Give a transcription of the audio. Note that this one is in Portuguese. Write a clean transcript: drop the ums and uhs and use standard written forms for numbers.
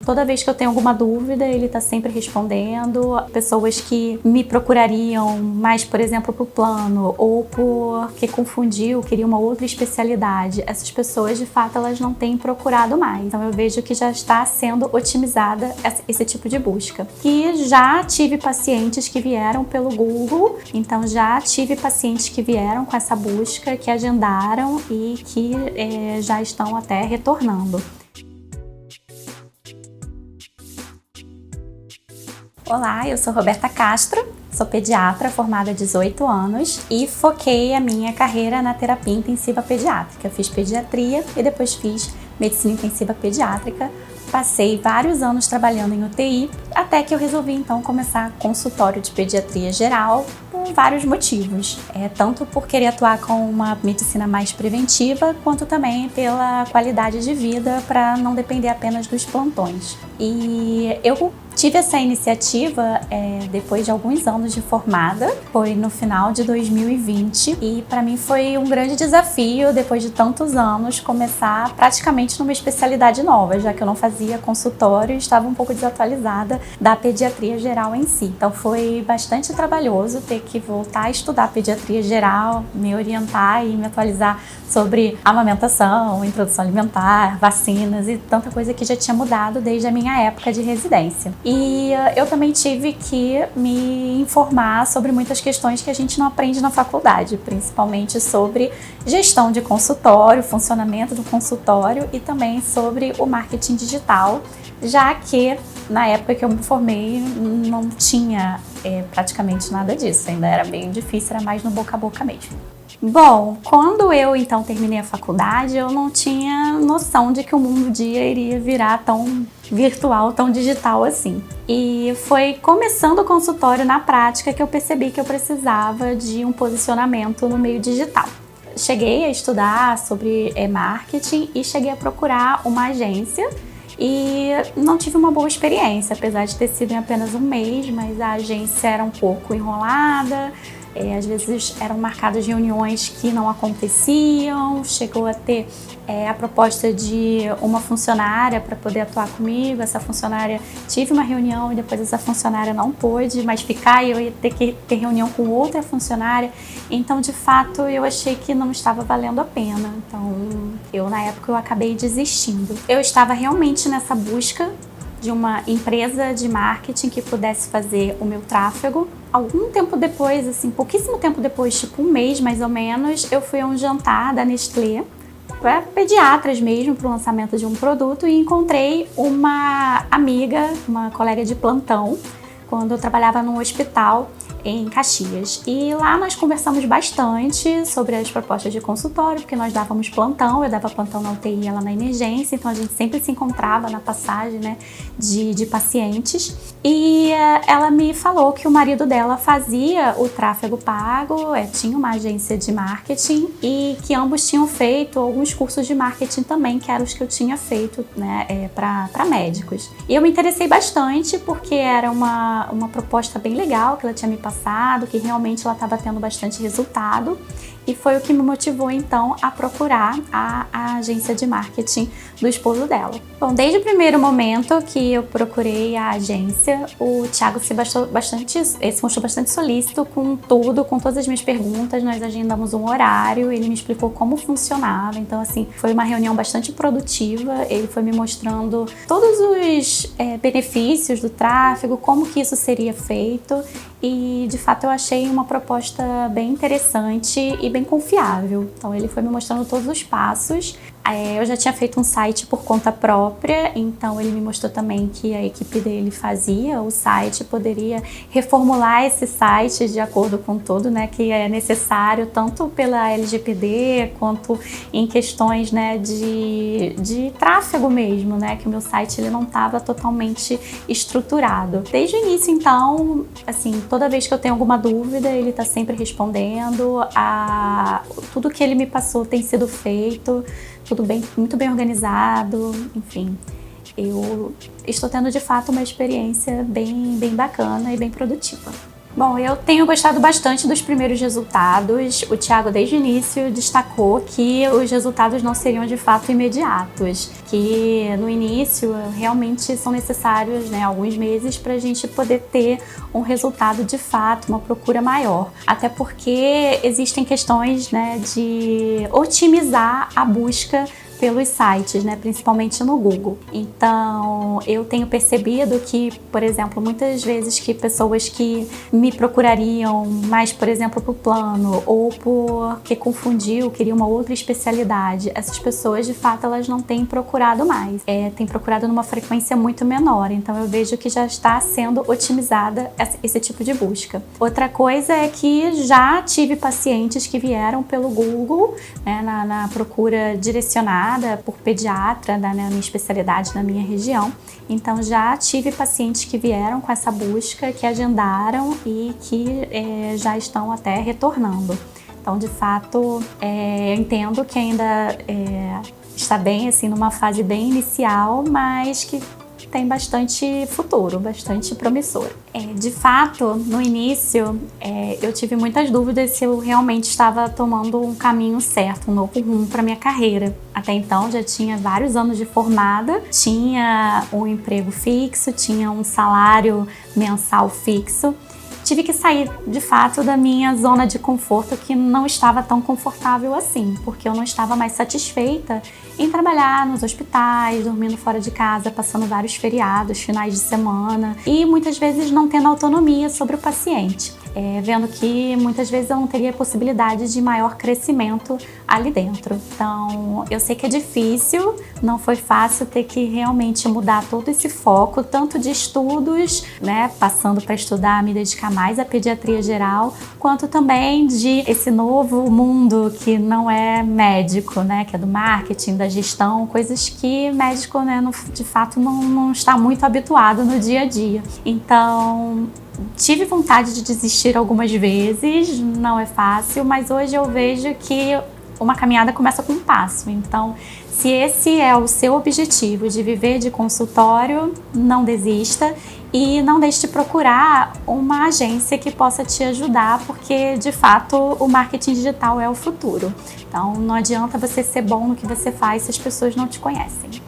Toda vez que eu tenho alguma dúvida, ele está sempre respondendo. Pessoas que me procurariam mais, por exemplo, por plano ou porque confundiu, queria uma outra especialidade, essas pessoas, de fato, elas não têm procurado mais. Então eu vejo que já está sendo otimizada esse tipo de busca. E já tive pacientes que vieram pelo Google, então já tive pacientes que vieram com essa busca, que agendaram e que já estão até retornando. Olá, eu sou Roberta Castro, sou pediatra formada há 18 anos e foquei a minha carreira na terapia intensiva pediátrica. Fiz pediatria e depois fiz medicina intensiva pediátrica. Passei vários anos trabalhando em UTI, até que eu resolvi então começar consultório de pediatria geral por vários motivos. Tanto por querer atuar com uma medicina mais preventiva, quanto também pela qualidade de vida, para não depender apenas dos plantões. E eu tive essa iniciativa depois de alguns anos de formada, foi no final de 2020, e para mim foi um grande desafio, depois de tantos anos, começar praticamente numa especialidade nova, já que eu não fazia consultório e estava um pouco desatualizada da pediatria geral em si. Então foi bastante trabalhoso ter que voltar a estudar pediatria geral, me orientar e me atualizar sobre amamentação, introdução alimentar, vacinas e tanta coisa que já tinha mudado desde a minha época de residência. E eu também tive que me informar sobre muitas questões que a gente não aprende na faculdade, principalmente sobre gestão de consultório, funcionamento do consultório e também sobre o marketing digital, já que na época que eu me formei não tinha praticamente nada disso, ainda era bem difícil, era mais no boca a boca mesmo. Bom, quando eu então terminei a faculdade, eu não tinha noção de que o mundo um dia iria virar tão virtual, tão digital assim. E foi começando o consultório na prática que eu percebi que eu precisava de um posicionamento no meio digital. Cheguei a estudar sobre marketing e cheguei a procurar uma agência e não tive uma boa experiência, apesar de ter sido em apenas um mês, mas a agência era um pouco enrolada. Às vezes eram marcadas reuniões que não aconteciam, chegou a ter a proposta de uma funcionária para poder atuar comigo. Essa funcionária, tive uma reunião e depois essa funcionária não pôde mais ficar e eu ia ter que ter reunião com outra funcionária. Então, de fato, eu achei que não estava valendo a pena. Então, na época, eu acabei desistindo. Eu estava realmente nessa busca de uma empresa de marketing que pudesse fazer o meu tráfego. Algum tempo depois, assim, pouquíssimo tempo depois, tipo um mês mais ou menos, eu fui a um jantar da Nestlé, para pediatras mesmo, para o lançamento de um produto, e encontrei uma amiga, uma colega de plantão, quando eu trabalhava num hospital em Caxias. E lá nós conversamos bastante sobre as propostas de consultório, porque nós dávamos plantão, eu dava plantão na UTI e ela na emergência, então a gente sempre se encontrava na passagem, né, de pacientes. E ela me falou que o marido dela fazia o tráfego pago, tinha uma agência de marketing e que ambos tinham feito alguns cursos de marketing também, que eram os que eu tinha feito, né, para médicos. E eu me interessei bastante porque era uma proposta bem legal que ela tinha me passado, que realmente ela estava tendo bastante resultado, e foi o que me motivou então a procurar a agência de marketing do esposo dela. Bom, desde o primeiro momento que eu procurei a agência, o Thiago se mostrou bastante solícito com tudo, com todas as minhas perguntas. Nós agendamos um horário, ele me explicou como funcionava, então assim, foi uma reunião bastante produtiva. Ele foi me mostrando todos os benefícios do tráfego, como que isso seria feito, e de fato eu achei uma proposta bem interessante e bem confiável. Então ele foi me mostrando todos os passos. Eu já tinha feito um site por conta própria, então ele me mostrou também que a equipe dele fazia o site, poderia reformular esse site de acordo com tudo, né, que é necessário, tanto pela LGPD quanto em questões, né, de tráfego mesmo, né, que o meu site ele não estava totalmente estruturado. Desde o início, então, assim, toda vez que eu tenho alguma dúvida, ele está sempre respondendo. Tudo que ele me passou tem sido feito, tudo bem, muito bem organizado, enfim. Eu estou tendo de fato uma experiência bem bacana e bem produtiva. Bom, eu tenho gostado bastante dos primeiros resultados. O Thiago, desde o início, destacou que os resultados não seriam de fato imediatos, que no início realmente são necessários, né, alguns meses para a gente poder ter um resultado de fato, uma procura maior. Até porque existem questões, né, de otimizar a busca pelos sites, né, principalmente no Google. Então, eu tenho percebido que, por exemplo, muitas vezes que pessoas que me procurariam mais, por exemplo, por plano ou porque confundiu, queria uma outra especialidade, essas pessoas, de fato, elas não têm procurado mais. Têm procurado numa frequência muito menor. Então, eu vejo que já está sendo otimizada esse tipo de busca. Outra coisa é que já tive pacientes que vieram pelo Google, né, na procura direcionada por pediatra, na minha especialidade, na minha região. Então já tive pacientes que vieram com essa busca, que agendaram e que já estão até retornando. Então, de fato, eu entendo que ainda está bem, assim, numa fase bem inicial, mas que tem bastante futuro, bastante promissor. De fato, no início, eu tive muitas dúvidas se eu realmente estava tomando um caminho certo, um novo rumo para minha carreira. Até então, já tinha vários anos de formada, tinha um emprego fixo, tinha um salário mensal fixo. Tive que sair, de fato, da minha zona de conforto, que não estava tão confortável assim, porque eu não estava mais satisfeita em trabalhar nos hospitais, dormindo fora de casa, passando vários feriados, finais de semana e muitas vezes não tendo autonomia sobre o paciente. Vendo que muitas vezes eu não teria possibilidade de maior crescimento ali dentro. Então, eu sei que é difícil, não foi fácil ter que realmente mudar todo esse foco, tanto de estudos, né, passando para estudar, me dedicar mais à pediatria geral, quanto também de esse novo mundo que não é médico, né, que é do marketing, da gestão, coisas que médico, né, de fato não está muito habituado no dia a dia. Então, tive vontade de desistir algumas vezes, não é fácil, mas hoje eu vejo que uma caminhada começa com um passo. Então, se esse é o seu objetivo de viver de consultório, não desista e não deixe de procurar uma agência que possa te ajudar, porque de fato o marketing digital é o futuro. Então, não adianta você ser bom no que você faz se as pessoas não te conhecem.